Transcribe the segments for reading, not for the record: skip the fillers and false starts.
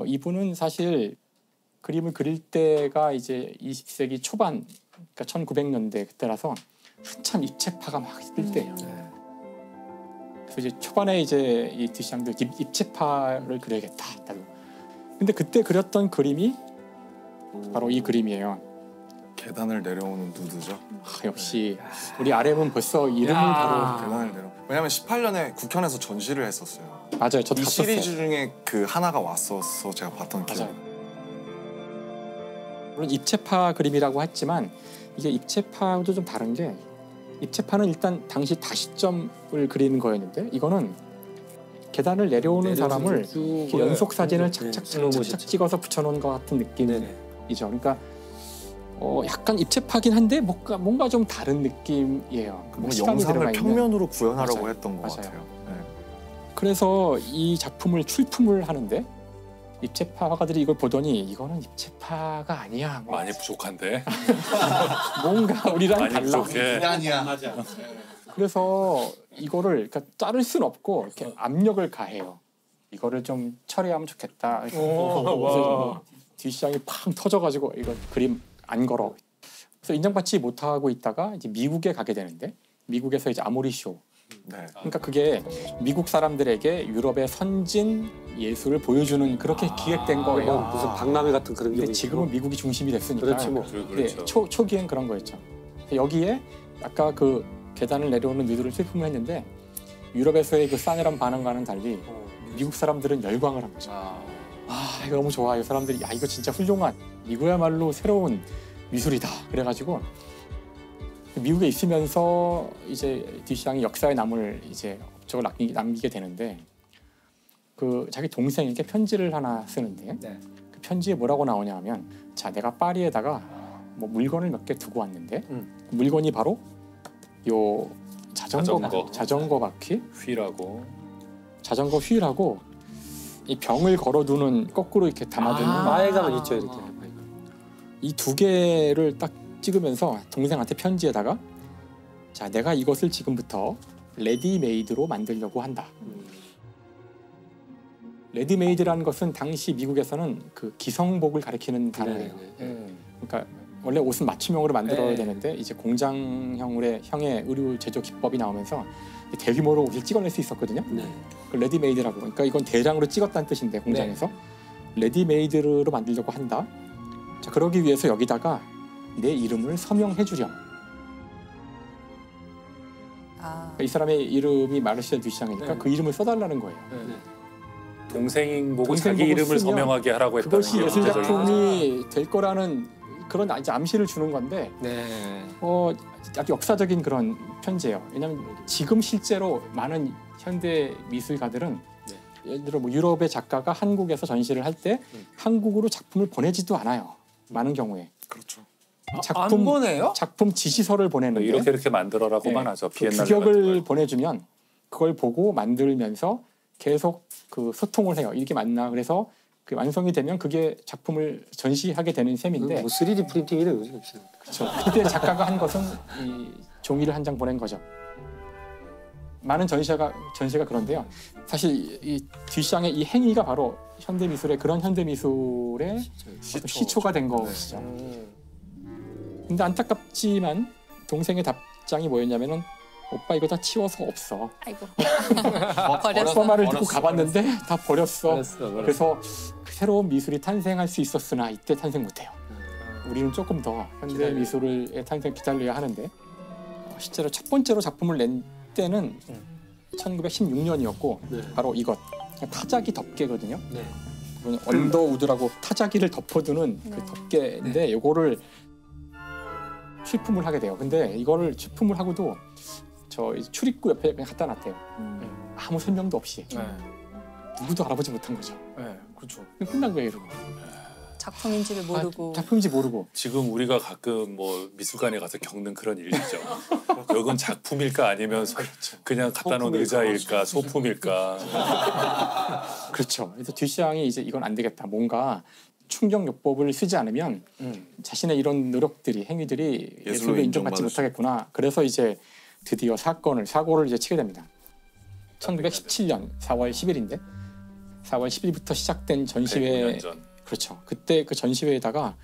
이분은 사실 그림을 그릴 때가 이제 20세기 초반, 그러니까 1900년대 그때라서 한참 입체파가 막 뜰 때예요. 그래서 이제 초반에 이제 이 드샹도 입체파를 그려야겠다. 나도. 근데 그때 그렸던 그림이 바로 이 그림이에요. 계단을 내려오는 누드죠. 역시 우리 RM은 벌써 이름을 바로 계단을 내려. 왜냐면 18년에 국현에서 전시를 했었어요. 맞아요. 저도 이 봤었어요. 시리즈 중에 그 하나가 왔었어. 제가 봤던 기억. 물론 입체파 그림이라고 했지만 이게 입체파도 좀 다른 게 입체파는 일단 당시 다시점을 그리는 거였는데 이거는 계단을 내려오는 사람을 연속 사진을 착착 찍어서 붙여놓은 것 같은 느낌이죠. 그러니까 약간 입체파긴 한데 뭔가 좀 다른 느낌이에요. 영상을 평면으로 구현하라고 했던 것 같아요. 그래서 이 작품을 출품을 하는데 입체파 화가들이 이걸 보더니 이거는 입체파가 아니야. 많이 부족한데? 뭔가 우리랑 많이 달라. 부족해. 아니야. 맞아. 그래서 이거를 그러니까 자를 순 없고 이렇게 압력을 가해요. 이거를 좀 처리하면 좋겠다. 그래서 뒷시장이 팡 터져가지고 이거 그림 안 걸어. 그래서 인정받지 못하고 있다가 이제 미국에 가게 되는데 미국에서 이제 아모리 쇼. 그러니까 그게 미국 사람들에게 유럽의 선진 예술을 보여주는 그렇게 기획된 거예요. 무슨 박람회 같은 그런 게. 근데 지금은 미국이 중심이 됐으니까. 그렇지 뭐. 그렇죠. 초기엔 그런 거였죠. 여기에 아까 그 계단을 내려오는 누드를 출품을 했는데 유럽에서의 그 싸늘한 반응과는 달리 미국 사람들은 열광을 한 거죠. 이거 너무 좋아. 이 사람들이 이거 진짜 훌륭한 이거야말로 새로운 미술이다. 그래가지고 미국에 있으면서 이제 듀샹이 역사에 남을 이제 업적을 남기게 되는데 그 자기 동생에게 편지를 하나 쓰는데 그 편지에 뭐라고 나오냐면 자 내가 파리에다가 뭐 물건을 몇 개 두고 왔는데 물건이 바로 요 자전거 바퀴 자전거 휠하고 이 병을 걸어두는 거꾸로 이렇게 담아두는 마에가만 있죠 이렇게. 이 두 개를 딱 찍으면서 동생한테 편지에다가 자 내가 이것을 지금부터 레디메이드로 만들려고 한다. 레디메이드라는 것은 당시 미국에서는 그 기성복을 가리키는 단어예요. 그러니까 원래 옷은 맞춤형으로 만들어야 되는데 이제 공장형의 의류 제조 기법이 나오면서 대규모로 옷을 찍어낼 수 있었거든요. 그 레디메이드라고. 그러니까 이건 대량으로 찍었다는 뜻인데 공장에서 레디메이드로 만들려고 한다. 자 그러기 위해서 여기다가 내 이름을 서명해 주렴. 이 사람의 이름이 마르셀 듀샹이니까 그 이름을 써달라는 거예요. 동생 보고 자기 이름을 서명하게 하라고 했다는 그것이 예술 작품이 될 거라는 그런 이제 암시를 주는 건데 아주 역사적인 그런 편지예요. 왜냐하면 지금 실제로 많은 현대 미술가들은 예를 들어 뭐 유럽의 작가가 한국에서 전시를 할 때 한국으로 작품을 보내지도 않아요. 많은 경우에. 그렇죠. 안 보내요? 작품 지시서를 보내는데 이렇게 만들어라고만 하죠. 비엔날레 규격을 보내주면 그걸 보고 만들면서 계속 그 소통을 해요. 이렇게 맞나? 그래서 그 완성이 되면 그게 작품을 전시하게 되는 셈인데. 뭐 3D 프린팅이래 요즘. 그렇죠. 그때 작가가 한 것은 이 종이를 한 장 보낸 거죠. 많은 전시가 그런데요. 사실 이 듀샹의 이 행위가 바로 현대 미술의 그런 현대 미술의 시초가 된 것이죠. 근데 안타깝지만 동생의 답장이 뭐였냐면은 오빠 이거 다 치워서 없어. 아이고. 오빠 말을 듣고 가봤는데 다 버렸어. 그래서 새로운 미술이 탄생할 수 있었으나 이때 탄생 못해요. 우리는 조금 더 현대 미술의 탄생 기다려야 하는데 실제로 첫 번째로 작품을 낸 때는 1916년이었고 바로 이것 타자기 덮개거든요. 언더우드라고 타자기를 덮어두는 그 덮개인데 이거를 출품을 하게 돼요. 근데 이거를 출품을 하고도 저 출입구 옆에 그냥 갖다 놨대요. 아무 설명도 없이. 누구도 알아보지 못한 거죠. 그렇죠. 끝난 거예요, 이러고. 작품인지를 모르고. 작품인지 모르고. 지금 우리가 가끔 뭐 미술관에 가서 겪는 그런 일이죠. 이건 작품일까 아니면 그냥 갖다 놓은 의자일까 소품일까. 그렇죠. 그래서 듀샹이 이제 이건 안 되겠다. 뭔가 충격요법을 쓰지 않으면 자신의 이런 노력들이 행위들이 예술로 인정받지 못하겠구나. 그래서 이제 드디어 사고를 이제 치게 됩니다. 1917년 4월 10일인데 4월 10일부터 시작된 전시회 109년 전. 그렇죠. 그때 그 전시회에다가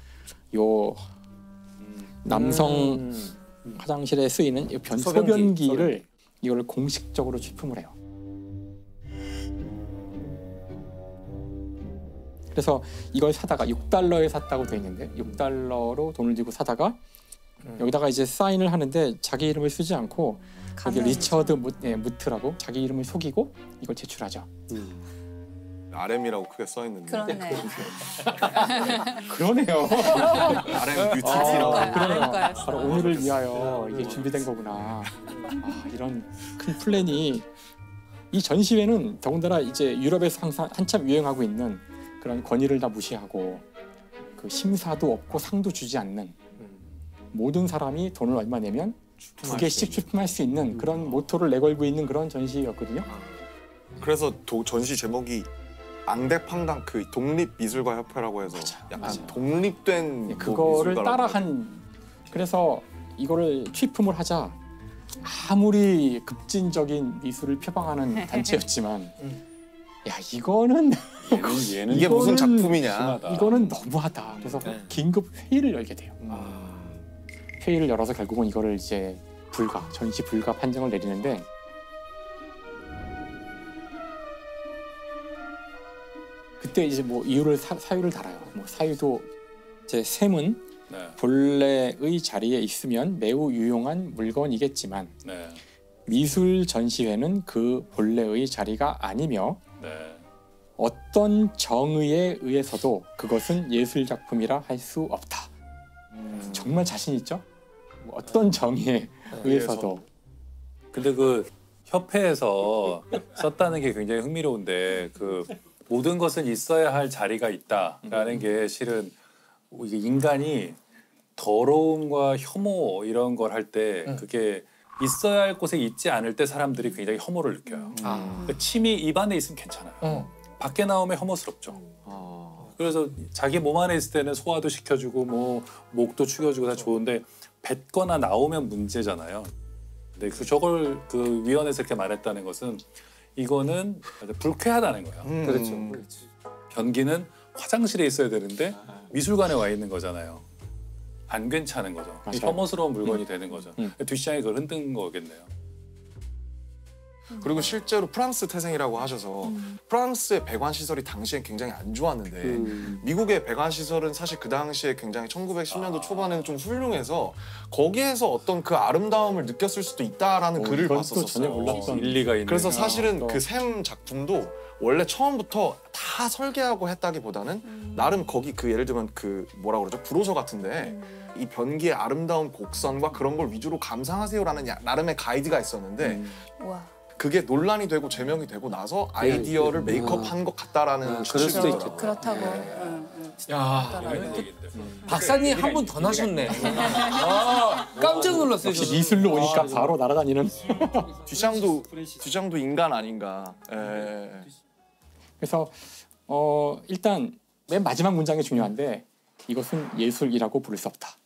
요 남성 화장실에 쓰이는 이 소변기를 이걸 공식적으로 출품을 해요. 그래서 이걸 사다가 6달러에 샀다고 돼 있는데 6달러로 돈을 들고 사다가 여기다가 이제 사인을 하는데 자기 이름을 쓰지 않고 여기 리처드 무트라고 자기 이름을 속이고 이걸 제출하죠. RM이라고 크게 써 있는데. 그러네. 그러네요. RM 뮤트라고. 그러네요. 거였어. 바로 오늘을 위하여 이게 준비된 거구나. 이런 큰 플랜이 이 전시회는 더군다나 이제 유럽에서 항상 한참 유행하고 있는 그런 권위를 다 무시하고 그 심사도 없고 상도 주지 않는 모든 사람이 돈을 얼마 내면 두 개씩 출품할 수 있는 그런 모토를 내걸고 있는 그런 전시회였거든요. 그래서 전시 제목이 앙대팡당 그 독립미술가 협회라고 해서 약간 맞아. 독립된 뭐 그거를 미술가라고 따라한 그래서 이거를 취품을 하자 아무리 급진적인 미술을 표방하는 단체였지만 야 이거는 얘는 이게 무슨 이거는 작품이냐. 심하다. 이거는 너무하다. 그래서 긴급 회의를 열게 돼요. 회의를 열어서 결국은 이거를 이제 전시 불가 판정을 내리는데 그때 이제 뭐 이유를 사유를 달아요. 뭐 사유도 제 셈은 네. 본래의 자리에 있으면 매우 유용한 물건이겠지만 네. 미술 전시회는 그 본래의 자리가 아니며 네. 어떤 정의에 의해서도 그것은 예술 작품이라 할 수 없다. 정말 자신 있죠? 어떤 정의에 의해서도. 근데 그 협회에서 썼다는 게 굉장히 흥미로운데 그 모든 것은 있어야 할 자리가 있다라는 게 실은 이게 인간이 더러움과 혐오 이런 걸 할 때 그게 있어야 할 곳에 있지 않을 때 사람들이 굉장히 혐오를 느껴요. 그러니까 침이 입 안에 있으면 괜찮아요. 밖에 나오면 혐오스럽죠. 그래서 자기 몸 안에 있을 때는 소화도 시켜주고 뭐 목도 축여주고 다 좋은데 뱉거나 나오면 문제잖아요. 근데 저걸 그 위원회에서 이렇게 말했다는 것은 이거는 불쾌하다는 거예요. 그렇죠. 변기는 화장실에 있어야 되는데 미술관에 와 있는 거잖아요. 안 괜찮은 거죠. 맞아요. 혐오스러운 물건이 되는 거죠. 뒷시장이 그걸 흔든 거겠네요. 그리고 실제로 프랑스 태생이라고 하셔서 프랑스의 배관 시설이 당시엔 굉장히 안 좋았는데 미국의 배관 시설은 사실 그 당시에 굉장히 1910년도 초반에는 좀 훌륭해서 거기에서 어떤 그 아름다움을 느꼈을 수도 있다라는 글을 이건 또 봤었어요. 전혀 몰랐던 일리가 있는. 그래서 사실은 또. 그 샘 작품도 원래 처음부터 다 설계하고 했다기보다는 나름 거기 그 예를 들면 그 뭐라 그러죠? 브로셔 같은데 이 변기의 아름다운 곡선과 그런 걸 위주로 감상하세요라는 나름의 가이드가 있었는데 우와. 그게 논란이 되고 제명이 되고 나서 아이디어를 메이크업한 것 같다라는 그럴 수도 있죠. 있더라고요. 그렇다고. 야, 있는 얘기인데. 박사님 한 분 더 나셨네. 아, 깜짝 놀랐어요. 역시 저는. 미술로 오니까 바로 날아다니는. 뒤장도 인간 아닌가. 예. 그래서 일단 맨 마지막 문장이 중요한데 이것은 예술이라고 부를 수 없다.